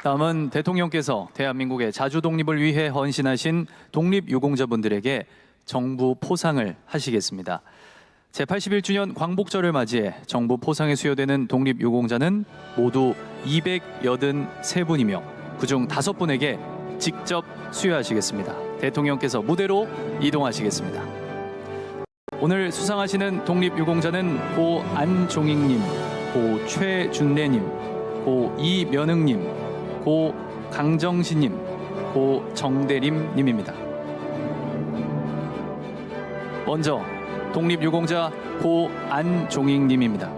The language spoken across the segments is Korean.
다음은 대통령께서 대한민국의 자주 독립을 위해 헌신하신 독립유공자분들에게 정부 포상을 하시겠습니다. 제81주년 광복절을 맞이해 정부 포상에 수여되는 독립유공자는 모두 283분이며 그중 5분에게 직접 수여하시겠습니다. 대통령께서 무대로 이동하시겠습니다. 오늘 수상하시는 독립유공자는 고 안종익님, 고 최준래님, 고 이면흥님, 고 강정신님, 고 정대림님입니다. 먼저 독립유공자 고 안종익님입니다.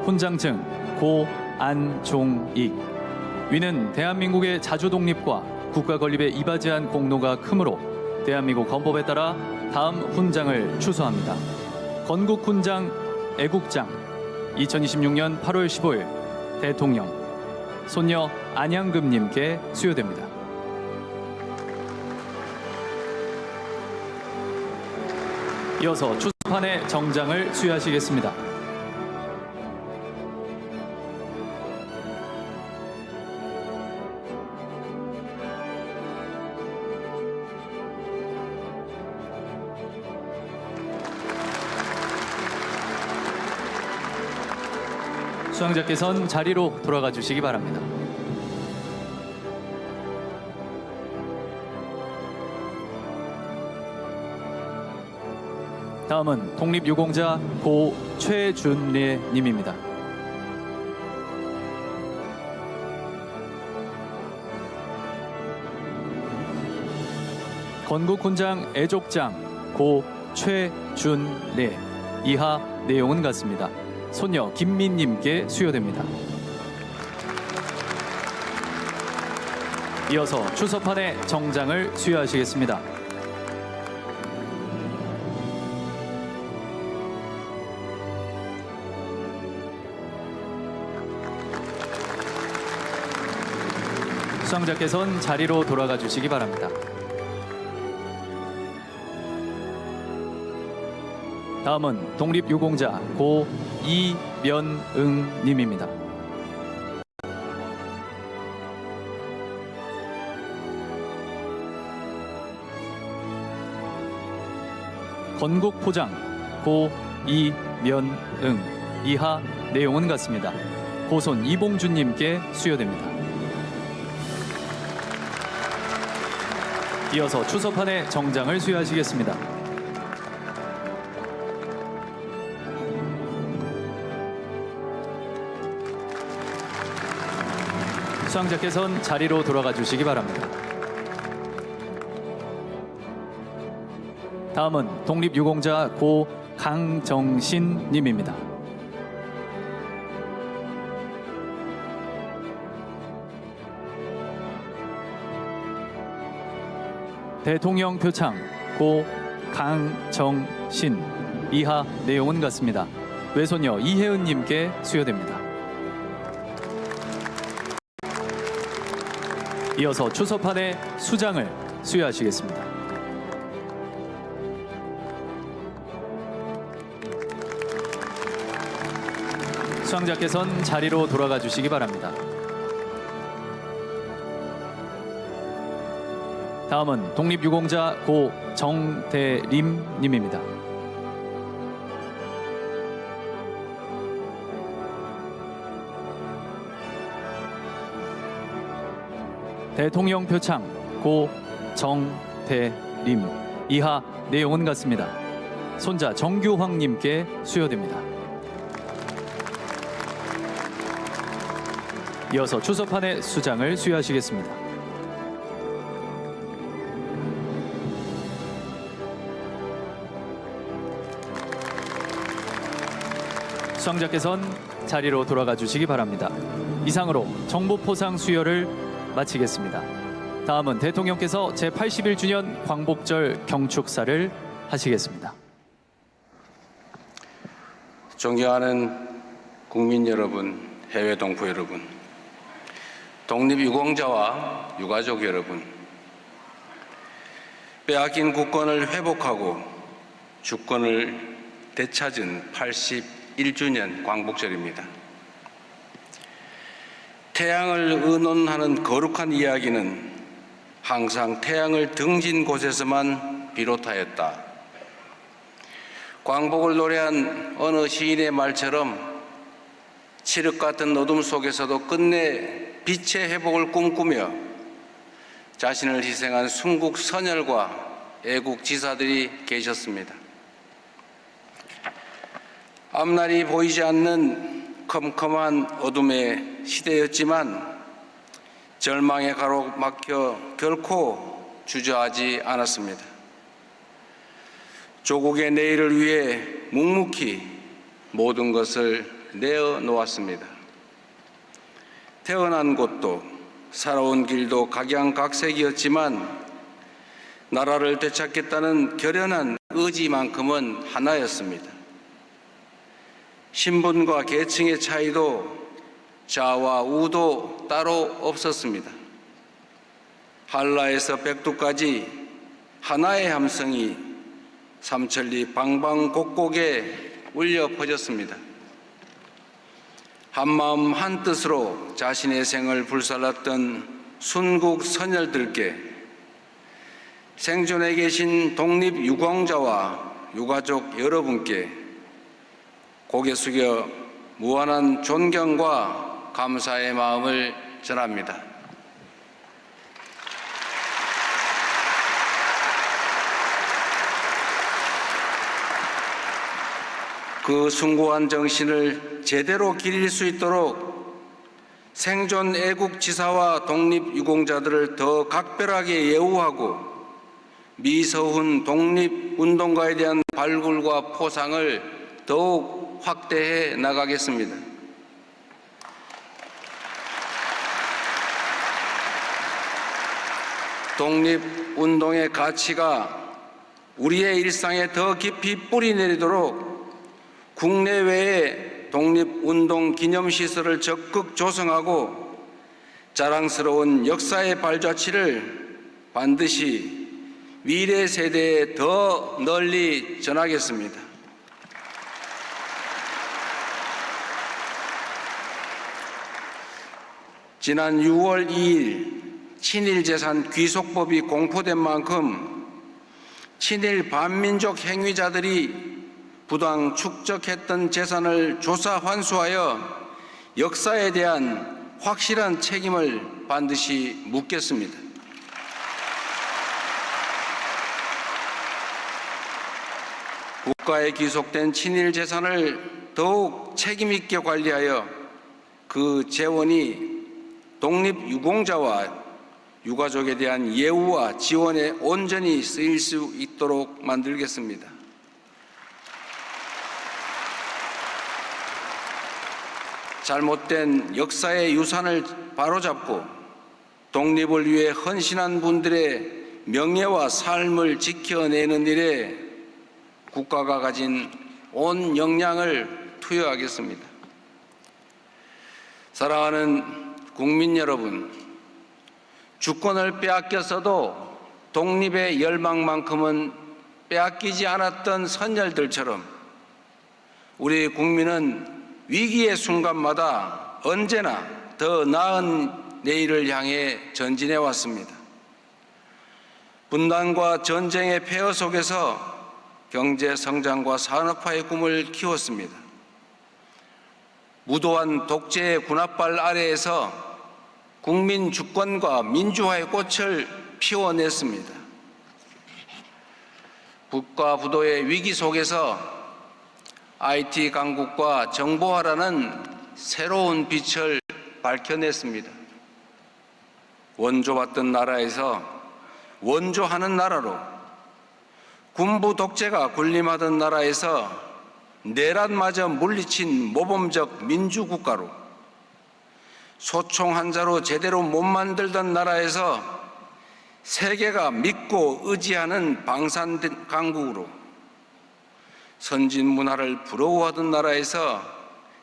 훈장증 고 안종익. 위는 대한민국의 자주 독립과 국가 건립에 이바지한 공로가 크므로 대한민국 헌법에 따라 다음 훈장을 추수합니다. 건국훈장 애국장 2026년 8월 15일 대통령 손녀 안양금님께 수여됩니다. 이어서 추수판의 정장을 수여하시겠습니다. 수상자께서는 자리로 돌아가 주시기 바랍니다. 다음은 독립유공자 고 최준래님입니다. 건국훈장 애족장 고 최준래. 이하 내용은 같습니다. 손녀 김민님께 수여됩니다. 이어서 추서판의 정장을 수여하시겠습니다. 수상자께서는 자리로 돌아가 주시기 바랍니다. 다음은 독립유공자 고 이면흥님입니다. 건국포장 고 이면흥. 이하 내용은 같습니다. 고손 이봉준님께 수여됩니다. 이어서 추서판의 정장을 수여하시겠습니다. 수상자께서는 자리로 돌아가 주시기 바랍니다. 다음은 독립유공자 고 강정신님입니다. 대통령 표창 고 강정신. 이하 내용은 같습니다. 외손녀 이혜은님께 수여됩니다. 이어서 추서판의 수장을 수여하시겠습니다. 수상자께서는 자리로 돌아가 주시기 바랍니다. 다음은 독립유공자 고 정대림님입니다. 대통령 표창 고 정대림. 이하 내용은 같습니다. 손자 정규황님께 수여됩니다. 이어서 추서판의 수장을 수여하시겠습니다. 수상자께서는 자리로 돌아가 주시기 바랍니다. 이상으로 정부 포상 수여를 마치겠습니다. 다음은 대통령께서 제81주년 광복절 경축사를 하시겠습니다. 존경하는 국민 여러분, 해외 동포 여러분, 독립유공자와 유가족 여러분, 빼앗긴 국권을 회복하고 주권을 되찾은 81주년 광복절입니다. 태양을 의논하는 거룩한 이야기는 항상 태양을 등진 곳에서만 비롯하였다. 광복을 노래한 어느 시인의 말처럼 칠흑 같은 어둠 속에서도 끝내 빛의 회복을 꿈꾸며 자신을 희생한 순국 선열과 애국 지사들이 계셨습니다. 앞날이 보이지 않는 컴컴한 어둠의 시대였지만 절망에 가로막혀 결코 주저하지 않았습니다. 조국의 내일을 위해 묵묵히 모든 것을 내어놓았습니다. 태어난 곳도 살아온 길도 각양각색이었지만 나라를 되찾겠다는 결연한 의지만큼은 하나였습니다. 신분과 계층의 차이도 좌와 우도 따로 없었습니다. 한라에서 백두까지 하나의 함성이 삼천리 방방곡곡에 울려 퍼졌습니다. 한마음 한뜻으로 자신의 생을 불살랐던 순국 선열들께 생존해 계신 독립유공자와 유가족 여러분께 고개 숙여 무한한 존경과 감사의 마음을 전합니다. 그 숭고한 정신을 제대로 기릴 수 있도록 생존 애국지사와 독립유공자들을 더 각별하게 예우하고 미서훈 독립운동가에 대한 발굴과 포상을 더욱 확대해 나가겠습니다. 독립운동의 가치가 우리의 일상에 더 깊이 뿌리 내리도록 국내외에 독립운동 기념시설을 적극 조성하고 자랑스러운 역사의 발자취를 반드시 미래 세대에 더 널리 전하겠습니다. 지난 6월 2일 친일재산 귀속법이 공포된 만큼 친일 반민족 행위자들이 부당 축적했던 재산을 조사 환수하여 역사에 대한 확실한 책임을 반드시 묻겠습니다. 국가에 귀속된 친일 재산을 더욱 책임 있게 관리하여 그 재원이 독립유공자와 유가족에 대한 예우와 지원에 온전히 쓰일 수 있도록 만들겠습니다. 잘못된 역사의 유산을 바로잡고 독립을 위해 헌신한 분들의 명예와 삶을 지켜내는 일에 국가가 가진 온 역량을 투여하겠습니다. 사랑하는 국민 여러분, 주권을 빼앗겼어도 독립의 열망만큼은 빼앗기지 않았던 선열들처럼 우리 국민은 위기의 순간마다 언제나 더 나은 내일을 향해 전진해 왔습니다. 분단과 전쟁의 폐허 속에서 경제 성장과 산업화의 꿈을 키웠습니다. 무도한 독재의 군합발 아래에서 국민 주권과 민주화의 꽃을 피워냈습니다. 국가 부도의 위기 속에서 IT 강국과 정보화라는 새로운 빛을 밝혀냈습니다. 원조받던 나라에서 원조하는 나라로, 군부 독재가 군림하던 나라에서 내란마저 물리친 모범적 민주국가로, 소총 한자로 제대로 못 만들던 나라에서 세계가 믿고 의지하는 방산 강국으로, 선진 문화를 부러워하던 나라에서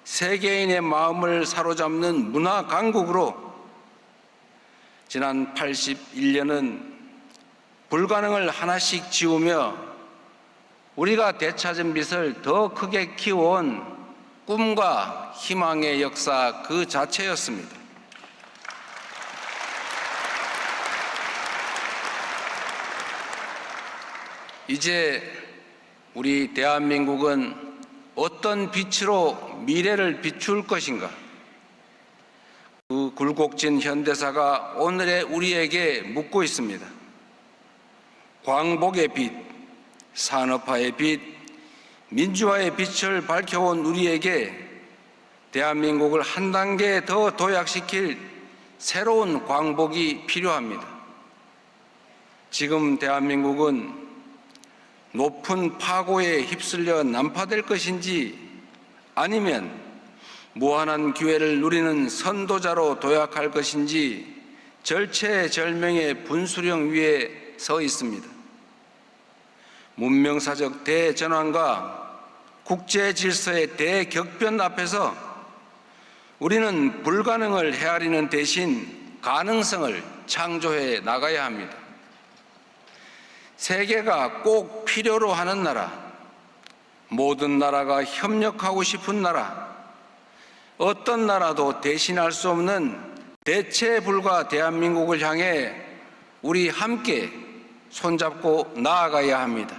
세계인의 마음을 사로잡는 문화 강국으로 지난 81년은 불가능을 하나씩 지우며 우리가 되찾은 빛을 더 크게 키워온 꿈과 희망의 역사 그 자체였습니다. 이제 우리 대한민국은 어떤 빛으로 미래를 비출 것인가? 그 굴곡진 현대사가 오늘의 우리에게 묻고 있습니다. 광복의 빛, 산업화의 빛, 민주화의 빛을 밝혀온 우리에게 대한민국을 한 단계 더 도약시킬 새로운 광복이 필요합니다. 지금 대한민국은 높은 파고에 휩쓸려 난파될 것인지 아니면 무한한 기회를 누리는 선도자로 도약할 것인지 절체절명의 분수령 위에 서 있습니다. 문명사적 대전환과 국제 질서의 대격변 앞에서 우리는 불가능을 헤아리는 대신 가능성을 창조해 나가야 합니다. 세계가 꼭 필요로 하는 나라, 모든 나라가 협력하고 싶은 나라, 어떤 나라도 대신할 수 없는 대체 불가 대한민국을 향해 우리 함께 손잡고 나아가야 합니다.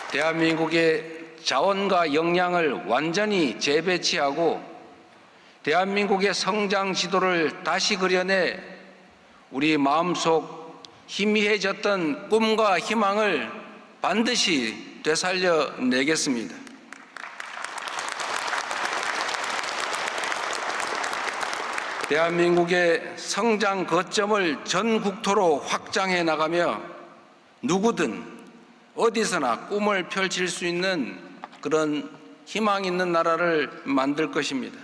대한민국의 자원과 역량을 완전히 재배치하고 대한민국의 성장 지도를 다시 그려내 우리 마음속 희미해졌던 꿈과 희망을 반드시 되살려내겠습니다. 대한민국의 성장 거점을 전 국토로 확장해 나가며 누구든 어디서나 꿈을 펼칠 수 있는 그런 희망 있는 나라를 만들 것입니다.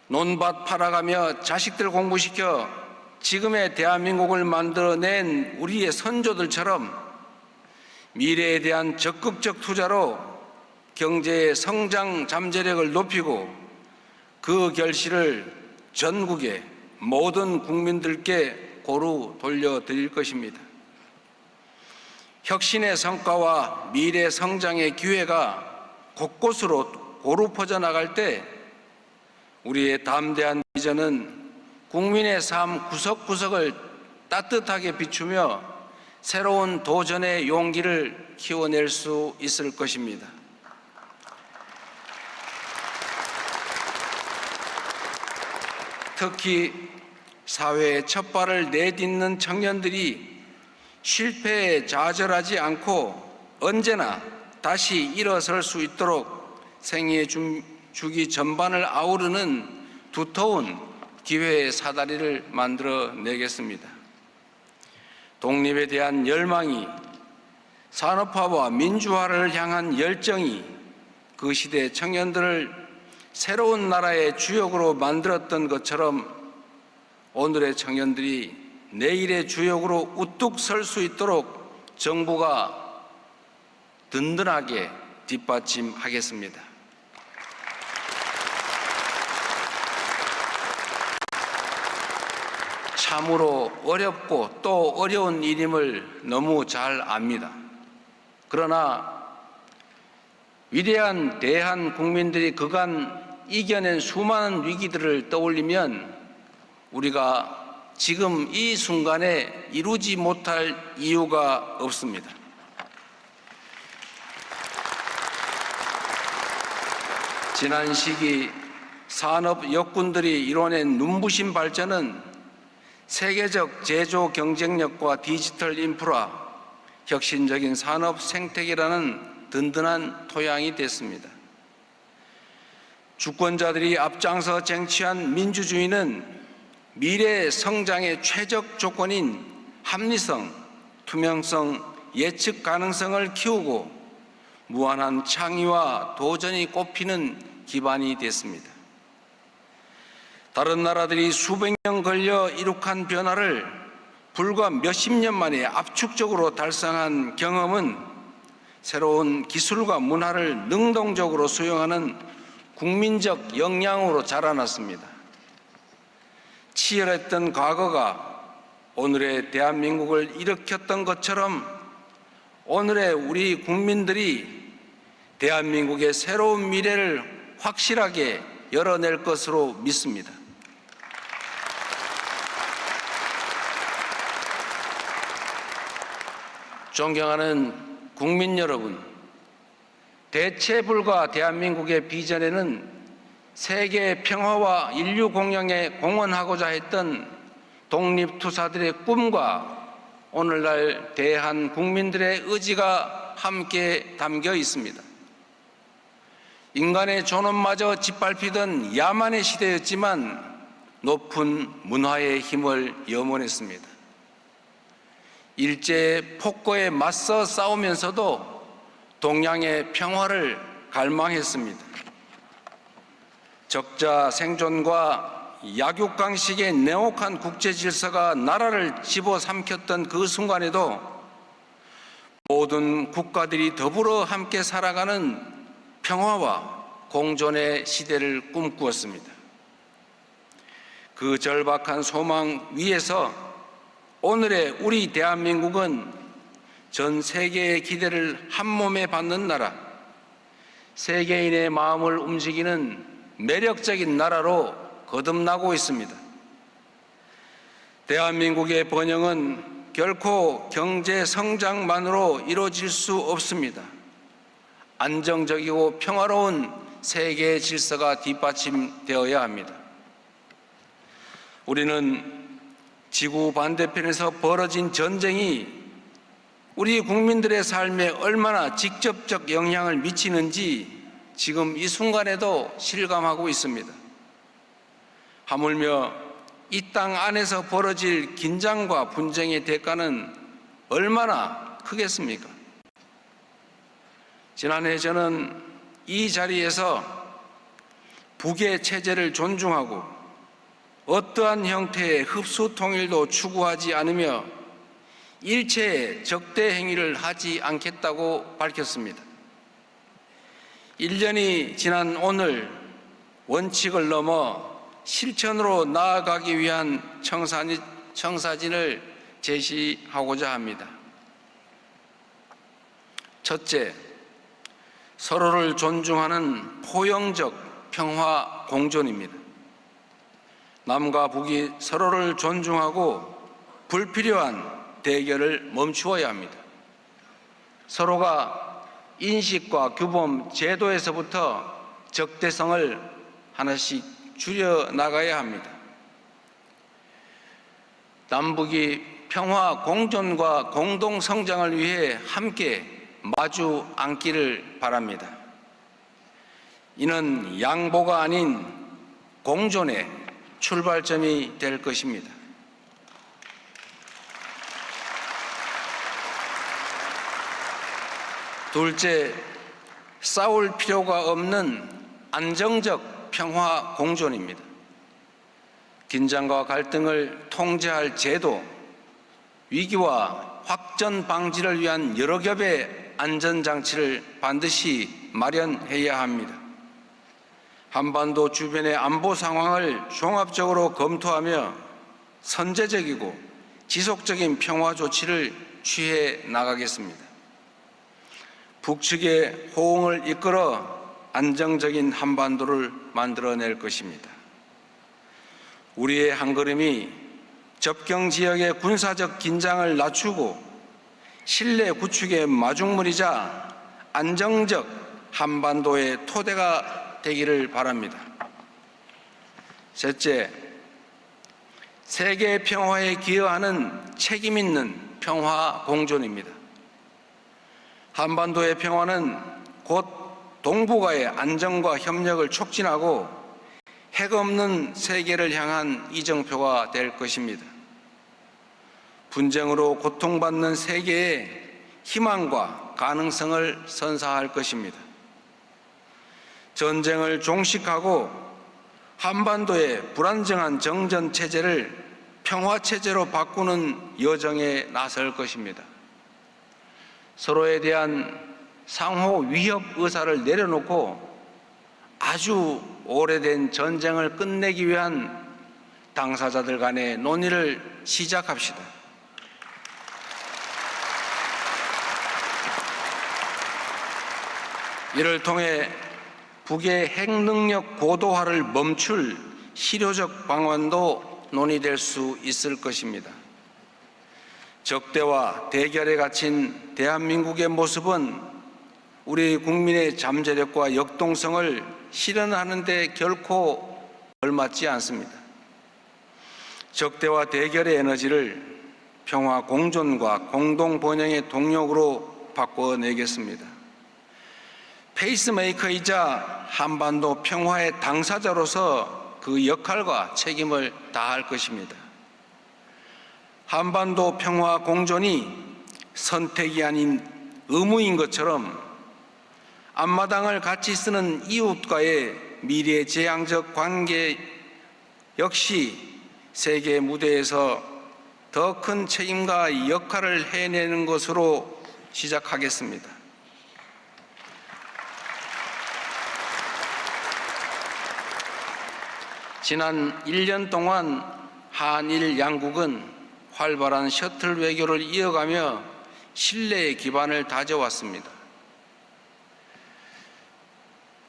논밭 팔아가며 자식들 공부시켜 지금의 대한민국을 만들어낸 우리의 선조들처럼 미래에 대한 적극적 투자로 경제의 성장 잠재력을 높이고 그 결실을 전국의 모든 국민들께 고루 돌려드릴 것입니다. 혁신의 성과와 미래 성장의 기회가 곳곳으로 고루 퍼져나갈 때 우리의 담대한 비전은 국민의 삶 구석구석을 따뜻하게 비추며 새로운 도전의 용기를 키워낼 수 있을 것입니다. 특히 사회에 첫 발을 내딛는 청년들이 실패에 좌절하지 않고 언제나 다시 일어설 수 있도록 생애의 주기 전반을 아우르는 두터운 기회의 사다리를 만들어내겠습니다. 독립에 대한 열망이, 산업화와 민주화를 향한 열정이 그 시대 청년들을 새로운 나라의 주역으로 만들었던 것처럼 오늘의 청년들이 내일의 주역으로 우뚝 설 수 있도록 정부가 든든하게 뒷받침하겠습니다. 참으로 어렵고 또 어려운 일임을 너무 잘 압니다. 그러나 위대한 대한 국민들이 그간 이겨낸 수많은 위기들을 떠올리면 우리가 지금 이 순간에 이루지 못할 이유가 없습니다. 지난 시기 산업 역군들이 이뤄낸 눈부신 발전은 세계적 제조 경쟁력과 디지털 인프라, 혁신적인 산업 생태계라는 든든한 토양이 됐습니다. 주권자들이 앞장서 쟁취한 민주주의는 미래 성장의 최적 조건인 합리성, 투명성, 예측 가능성을 키우고 무한한 창의와 도전이 꽃피는 기반이 됐습니다. 다른 나라들이 수백 년 걸려 이룩한 변화를 불과 몇십 년 만에 압축적으로 달성한 경험은 새로운 기술과 문화를 능동적으로 수용하는 국민적 역량으로 자라났습니다. 치열했던 과거가 오늘의 대한민국을 일으켰던 것처럼 오늘의 우리 국민들이 대한민국의 새로운 미래를 확실하게 열어낼 것으로 믿습니다. 존경하는 국민 여러분, 대체불가 대한민국의 비전에는 세계 평화와 인류 공영에 공헌하고자 했던 독립투사들의 꿈과 오늘날 대한 국민들의 의지가 함께 담겨 있습니다. 인간의 존엄마저 짓밟히던 야만의 시대였지만 높은 문화의 힘을 염원했습니다. 일제의 폭거에 맞서 싸우면서도 동양의 평화를 갈망했습니다. 적자 생존과 약육강식의 냉혹한 국제질서가 나라를 집어삼켰던 그 순간에도 모든 국가들이 더불어 함께 살아가는 평화와 공존의 시대를 꿈꾸었습니다. 그 절박한 소망 위에서 오늘의 우리 대한민국은 전 세계의 기대를 한몸에 받는 나라, 세계인의 마음을 움직이는 매력적인 나라로 거듭나고 있습니다. 대한민국의 번영은 결코 경제 성장만으로 이루어질 수 없습니다. 안정적이고 평화로운 세계 질서가 뒷받침되어야 합니다. 우리는 지구 반대편에서 벌어진 전쟁이 우리 국민들의 삶에 얼마나 직접적 영향을 미치는지 지금 이 순간에도 실감하고 있습니다. 하물며 이 땅 안에서 벌어질 긴장과 분쟁의 대가는 얼마나 크겠습니까? 지난해 저는 이 자리에서 북의 체제를 존중하고 어떠한 형태의 흡수 통일도 추구하지 않으며 일체의 적대 행위를 하지 않겠다고 밝혔습니다. 1년이 지난 오늘 원칙을 넘어 실천으로 나아가기 위한 청사진을 제시하고자 합니다. 첫째, 서로를 존중하는 포용적 평화 공존입니다. 남과 북이 서로를 존중하고 불필요한 대결을 멈추어야 합니다. 서로가 인식과 규범, 제도에서부터 적대성을 하나씩 줄여나가야 합니다. 남북이 평화 공존과 공동 성장을 위해 함께 마주 앉기를 바랍니다. 이는 양보가 아닌 공존의 출발점이 될 것입니다. 둘째, 싸울 필요가 없는 안정적 평화 공존입니다. 긴장과 갈등을 통제할 제도, 위기와 확전 방지를 위한 여러 겹의 안전장치를 반드시 마련해야 합니다. 한반도 주변의 안보 상황을 종합적으로 검토하며 선제적이고 지속적인 평화 조치를 취해 나가겠습니다. 북측의 호응을 이끌어 안정적인 한반도를 만들어낼 것입니다. 우리의 한걸음이 접경 지역의 군사적 긴장을 낮추고 신뢰 구축의 마중물이자 안정적 한반도의 토대가 되기를 바랍니다. 셋째, 세계 평화에 기여하는 책임 있는 평화 공존입니다. 한반도의 평화는 곧 동북아의 안정과 협력을 촉진하고 핵 없는 세계를 향한 이정표가 될 것입니다. 분쟁으로 고통받는 세계에 희망과 가능성을 선사할 것입니다. 전쟁을 종식하고 한반도의 불안정한 정전 체제를 평화 체제로 바꾸는 여정에 나설 것입니다. 서로에 대한 상호 위협 의사를 내려놓고 아주 오래된 전쟁을 끝내기 위한 당사자들 간의 논의를 시작합시다. 이를 통해 북의 핵능력 고도화를 멈출 실효적 방안도 논의될 수 있을 것입니다. 적대와 대결에 갇힌 대한민국의 모습은 우리 국민의 잠재력과 역동성을 실현하는 데 결코 걸맞지 않습니다. 적대와 대결의 에너지를 평화 공존과 공동 번영의 동력으로 바꿔내겠습니다. 페이스메이커이자 한반도 평화의 당사자로서 그 역할과 책임을 다할 것입니다. 한반도 평화 공존이 선택이 아닌 의무인 것처럼 앞마당을 같이 쓰는 이웃과의 미래지향적 관계 역시 세계 무대에서 더 큰 책임과 역할을 해내는 것으로 시작하겠습니다. 지난 1년 동안 한일 양국은 활발한 셔틀 외교를 이어가며 신뢰의 기반을 다져왔습니다.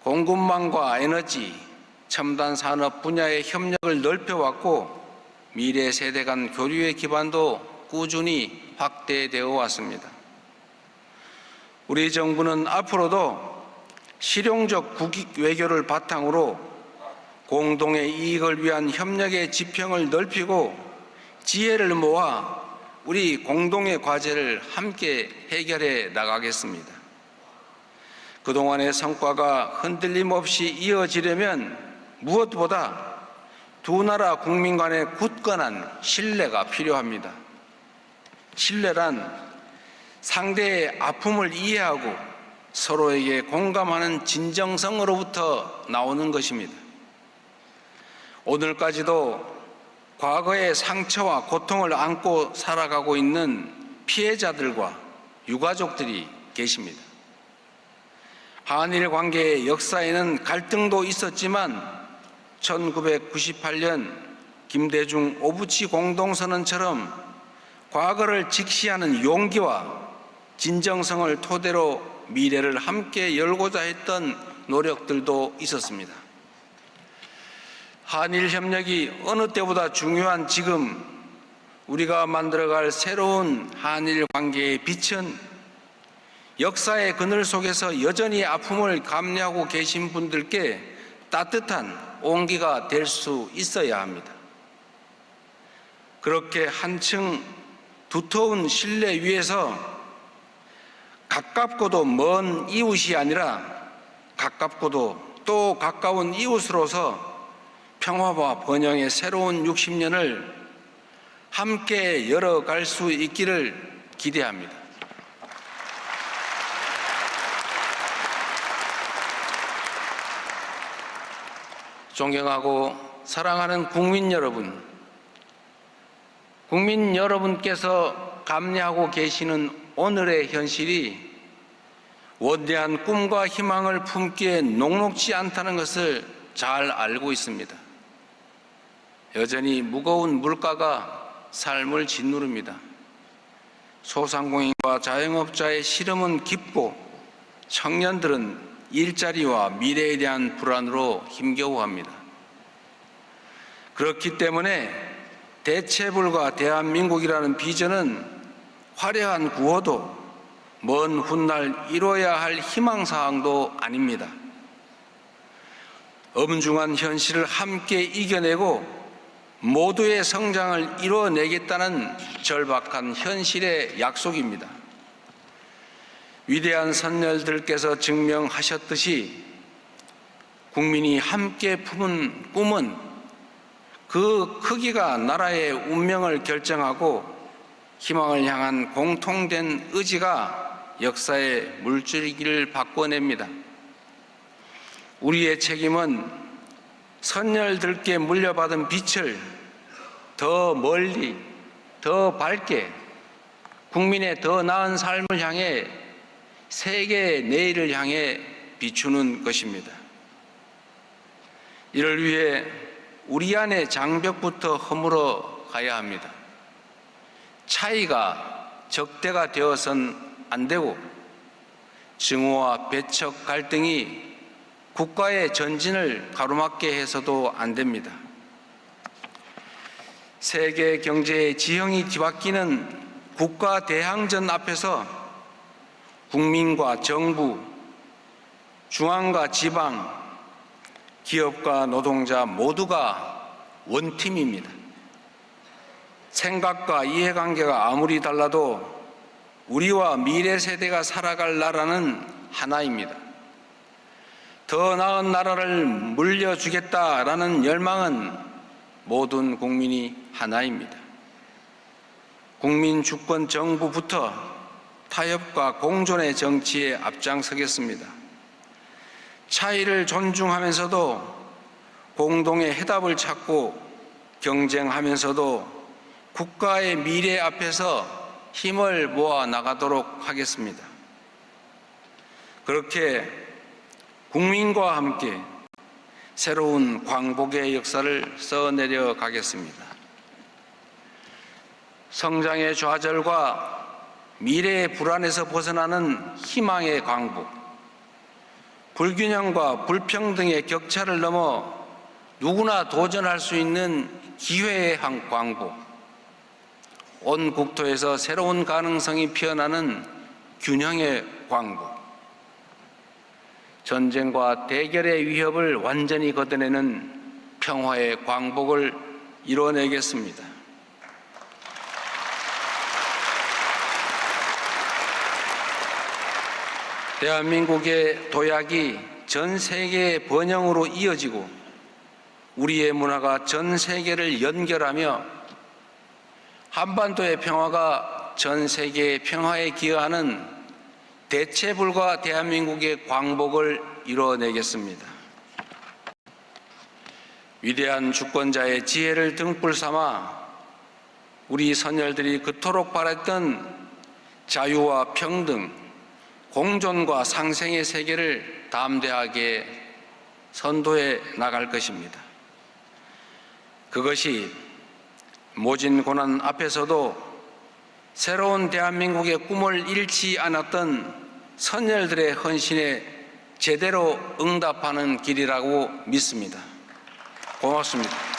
공급망과 에너지, 첨단 산업 분야의 협력을 넓혀왔고 미래 세대 간 교류의 기반도 꾸준히 확대되어 왔습니다. 우리 정부는 앞으로도 실용적 국익 외교를 바탕으로 공동의 이익을 위한 협력의 지평을 넓히고 지혜를 모아 우리 공동의 과제를 함께 해결해 나가겠습니다. 그동안의 성과가 흔들림 없이 이어지려면 무엇보다 두 나라 국민 간의 굳건한 신뢰가 필요합니다. 신뢰란 상대의 아픔을 이해하고 서로에게 공감하는 진정성으로부터 나오는 것입니다. 오늘까지도 과거의 상처와 고통을 안고 살아가고 있는 피해자들과 유가족들이 계십니다. 한일 관계의 역사에는 갈등도 있었지만 1998년 김대중 오부치 공동선언처럼 과거를 직시하는 용기와 진정성을 토대로 미래를 함께 열고자 했던 노력들도 있었습니다. 한일 협력이 어느 때보다 중요한 지금 우리가 만들어갈 새로운 한일 관계의 빛은 역사의 그늘 속에서 여전히 아픔을 감내하고 계신 분들께 따뜻한 온기가 될 수 있어야 합니다. 그렇게 한층 두터운 신뢰 위에서 가깝고도 먼 이웃이 아니라 가깝고도 또 가까운 이웃으로서 평화와 번영의 새로운 60년을 함께 열어갈 수 있기를 기대합니다. 존경하고 사랑하는 국민 여러분께서 감내하고 계시는 오늘의 현실이 원대한 꿈과 희망을 품기에 녹록지 않다는 것을 잘 알고 있습니다. 여전히 무거운 물가가 삶을 짓누릅니다. 소상공인과 자영업자의 시름은 깊고 청년들은 일자리와 미래에 대한 불안으로 힘겨워합니다. 그렇기 때문에 대체불가 대한민국이라는 비전은 화려한 구호도 먼 훗날 이뤄야 할 희망사항도 아닙니다. 엄중한 현실을 함께 이겨내고 모두의 성장을 이뤄내겠다는 절박한 현실의 약속입니다. 위대한 선열들께서 증명하셨듯이 국민이 함께 품은 꿈은 그 크기가 나라의 운명을 결정하고 희망을 향한 공통된 의지가 역사의 물줄기를 바꿔냅니다. 우리의 책임은 선열들께 물려받은 빛을 더 멀리, 더 밝게 국민의 더 나은 삶을 향해 세계의 내일을 향해 비추는 것입니다. 이를 위해 우리 안의 장벽부터 허물어 가야 합니다. 차이가 적대가 되어선 안 되고 증오와 배척 갈등이 국가의 전진을 가로막게 해서도 안 됩니다. 세계 경제의 지형이 뒤바뀌는 국가 대항전 앞에서 국민과 정부, 중앙과 지방, 기업과 노동자 모두가 원팀입니다. 생각과 이해관계가 아무리 달라도 우리와 미래 세대가 살아갈 나라는 하나입니다. 더 나은 나라를 물려주겠다라는 열망은 모든 국민이 하나입니다. 국민 주권 정부부터 타협과 공존의 정치에 앞장서겠습니다. 차이를 존중하면서도 공동의 해답을 찾고 경쟁하면서도 국가의 미래 앞에서 힘을 모아 나가도록 하겠습니다. 그렇게 국민과 함께 새로운 광복의 역사를 써내려 가겠습니다. 성장의 좌절과 미래의 불안에서 벗어나는 희망의 광복, 불균형과 불평등의 격차를 넘어 누구나 도전할 수 있는 기회의 광복, 온 국토에서 새로운 가능성이 피어나는 균형의 광복, 전쟁과 대결의 위협을 완전히 걷어내는 평화의 광복을 이뤄내겠습니다. 대한민국의 도약이 전 세계의 번영으로 이어지고 우리의 문화가 전 세계를 연결하며 한반도의 평화가 전 세계의 평화에 기여하는 대체불가 대한민국의 광복을 이뤄내겠습니다. 위대한 주권자의 지혜를 등불 삼아 우리 선열들이 그토록 바랬던 자유와 평등, 공존과 상생의 세계를 담대하게 선도해 나갈 것입니다. 그것이 모진 고난 앞에서도 새로운 대한민국의 꿈을 잃지 않았던 선열들의 헌신에 제대로 응답하는 길이라고 믿습니다. 고맙습니다.